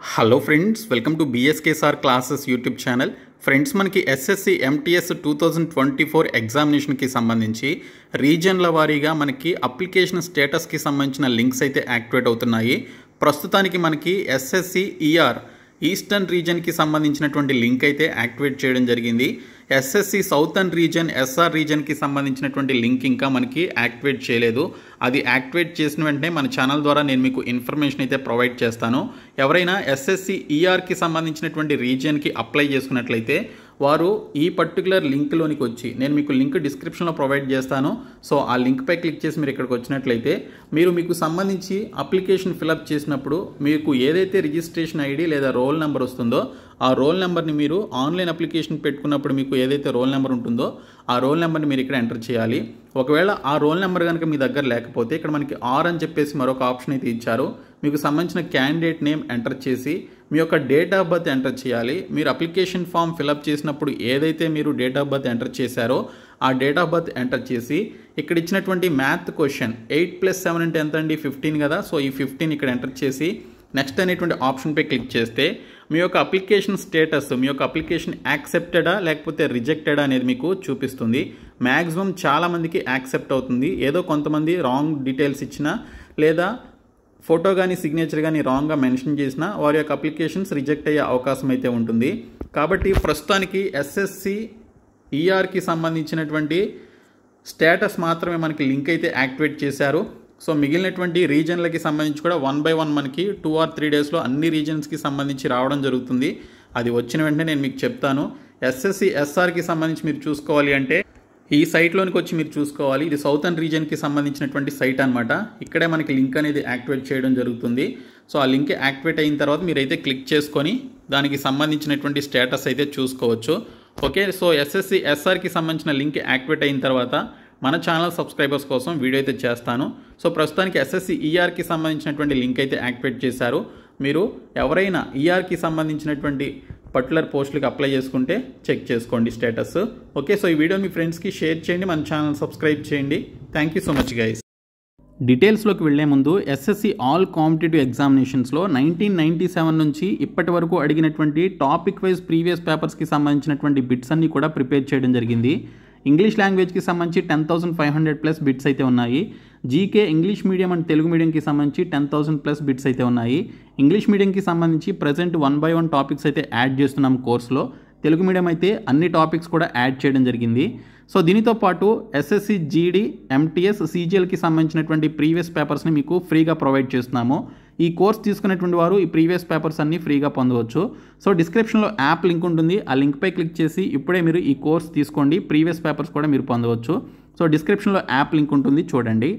Hello friends, welcome to BSKSR classes YouTube channel. Friends, మనకి SSC MTS 2024 ఎగ్జామినేషన్కి సంబంధించి రీజన్ల వారీగా మనకి అప్లికేషన్ స్టేటస్కి సంబంధించిన లింక్స్ అయితే యాక్టివేట్ అవుతున్నాయి. ప్రస్తుతానికి మనకి SSC ER ఈస్టర్న్ రీజన్కి సంబంధించినటువంటి లింక్ అయితే యాక్టివేట్ చేయడం జరిగింది. SSC సౌతర్న్ రీజన్ SR రీజన్కి సంబంధించినటువంటి లింక్ ఇంకా మనకి యాక్టివేట్ చేయలేదు. అది యాక్టివేట్ చేసిన వెంటనే మన ఛానల్ ద్వారా నేను మీకు ఇన్ఫర్మేషన్ అయితే ప్రొవైడ్ చేస్తాను. ఎవరైనా SSC ERకి సంబంధించినటువంటి రీజియన్కి అప్లై చేసుకున్నట్లయితే వారు ఈ పర్టికులర్ లింక్లోనికి వచ్చి, నేను మీకు లింక్ డిస్క్రిప్షన్లో ప్రొవైడ్ చేస్తాను. సో ఆ లింక్పై క్లిక్ చేసి మీరు ఇక్కడికి వచ్చినట్లయితే మీకు సంబంధించి అప్లికేషన్ ఫిలప్ చేసినప్పుడు మీకు ఏదైతే రిజిస్ట్రేషన్ ఐడి లేదా రోల్ నెంబర్ వస్తుందో ఆ రోల్ నెంబర్ని మీరు ఆన్లైన్ అప్లికేషన్ పెట్టుకున్నప్పుడు మీకు ఏదైతే రోల్ నెంబర్ ఉంటుందో ఆ రోల్ నెంబర్ని మీరు ఇక్కడ ఎంటర్ చేయాలి. ఒకవేళ ఆ రోల్ నెంబర్ కనుక మీ దగ్గర లేకపోతే ఇక్కడ మనకి ఆర్ అని చెప్పేసి మరొక ఆప్షన్ అయితే ఇచ్చారు. మీకు సంబంధించిన క్యాండిడేట్ నేమ్ ఎంటర్ చేసి మీ యొక్క డేట్ ఆఫ్ బర్త్ ఎంటర్ చేయాలి. మీరు అప్లికేషన్ ఫామ్ ఫిలప్ చేసినప్పుడు ఏదైతే మీరు డేట్ ఆఫ్ బర్త్ ఎంటర్ చేశారో ఆ డేట్ ఆఫ్ బర్త్ ఎంటర్ చేసి ఇక్కడ ఇచ్చినటువంటి మ్యాథ్ క్వశ్చన్ 8+7 అంటే ఎంత అండి? 15 కదా. సో ఈ 15 ఇక్కడ ఎంటర్ చేసి నెక్స్ట్ అనేటువంటి ఆప్షన్పై క్లిక్ చేస్తే మీ యొక్క అప్లికేషన్ స్టేటస్, మీ యొక్క అప్లికేషన్ యాక్సెప్టెడా లేకపోతే రిజెక్టెడా అనేది మీకు చూపిస్తుంది. మ్యాక్సిమం చాలామందికి యాక్సెప్ట్ అవుతుంది. ఏదో కొంతమంది రాంగ్ డీటెయిల్స్ ఇచ్చినా లేదా ఫోటో కానీ సిగ్నేచర్ కానీ రాంగ్గా మెన్షన్ చేసినా వారి యొక్క అప్లికేషన్స్ రిజెక్ట్ అయ్యే అవకాశం అయితే ఉంటుంది. కాబట్టి ప్రస్తుతానికి SSC ERకి సంబంధించినటువంటి స్టేటస్ మాత్రమే మనకి లింక్ అయితే యాక్టివేట్ చేశారు. సో మిగిలినటువంటి రీజన్లకి సంబంధించి కూడా 1 by 1 మనకి 2 or 3 డేస్లో అన్ని రీజన్స్కి సంబంధించి రావడం జరుగుతుంది. అది వచ్చిన వెంటనే నేను మీకు చెప్తాను. SSC SRకి సంబంధించి మీరు చూసుకోవాలి అంటే ఈ సైట్లోనికి వచ్చి మీరు చూసుకోవాలి. ఇది సౌతర్న్ రీజన్కి సంబంధించినటువంటి సైట్ అనమాట. ఇక్కడే మనకి లింక్ అనేది యాక్టివేట్ చేయడం జరుగుతుంది. సో ఆ లింక్ యాక్టివేట్ అయిన తర్వాత మీరైతే క్లిక్ చేసుకొని దానికి సంబంధించినటువంటి స్టేటస్ అయితే చూసుకోవచ్చు. ఓకే, సో SSC SRకి సంబంధించిన లింక్ యాక్టివేట్ అయిన తర్వాత మన ఛానల్ సబ్స్క్రైబర్స్ కోసం వీడియో అయితే చేస్తాను. సో ప్రస్తుతానికి SSC ERకి సంబంధించినటువంటి లింక్ అయితే యాక్టివేట్ చేశారు. మీరు ఎవరైనా ERకి సంబంధించినటువంటి పర్టికులర్ పోస్టులకి అప్లై చేసుకుంటే చెక్ చేసుకోండి స్టేటస్. ఓకే, సో ఈ వీడియో మీ ఫ్రెండ్స్కి షేర్ చేయండి, మన ఛానల్ సబ్స్క్రైబ్ చేయండి. Thank you so much guys. డీటెయిల్స్లోకి వెళ్లే ముందు SSC ఆల్ కాంపిటేటివ్ ఎగ్జామినేషన్స్లో 1997 నుంచి ఇప్పటి వరకు అడిగినటువంటి టాపిక్ వైజ్ ప్రీవియస్ పేపర్స్కి సంబంధించినటువంటి బిట్స్ అన్ని కూడా ప్రిపేర్ చేయడం జరిగింది. ఇంగ్లీష్ లాంగ్వేజ్కి సంబంధించి 10,500+ బిట్స్ అయితే ఉన్నాయి. GK English medium and Telugu మీడియంకి సంబంధించి 10,000+ బిట్స్ అయితే ఉన్నాయి. ఇంగ్లీష్ మీడియంకి సంబంధించి ప్రజెంట్ 1 by 1 టాపిక్స్ అయితే యాడ్ చేస్తున్నాం కోర్సులో. తెలుగు మీడియం అయితే అన్ని టాపిక్స్ కూడా యాడ్ చేయడం జరిగింది. సో దీనితో పాటు SSC GD MTS CGLకి సంబంధించినటువంటి ప్రీవియస్ పేపర్స్ని మీకు ఫ్రీగా ప్రొవైడ్ చేస్తున్నాము. ఈ కోర్స్ తీసుకునేటువంటి వారు ఈ ప్రీవియస్ పేపర్స్ అన్ని ఫ్రీగా పొందవచ్చు. సో డిస్క్రిప్షన్లో యాప్ లింక్ ఉంటుంది. ఆ లింక్పై క్లిక్ చేసి ఇప్పుడే మీరు ఈ కోర్స్ తీసుకోండి. ప్రీవియస్ పేపర్స్ కూడా మీరు పొందవచ్చు. సో డిస్క్రిప్షన్లో యాప్ లింక్ ఉంటుంది, చూడండి.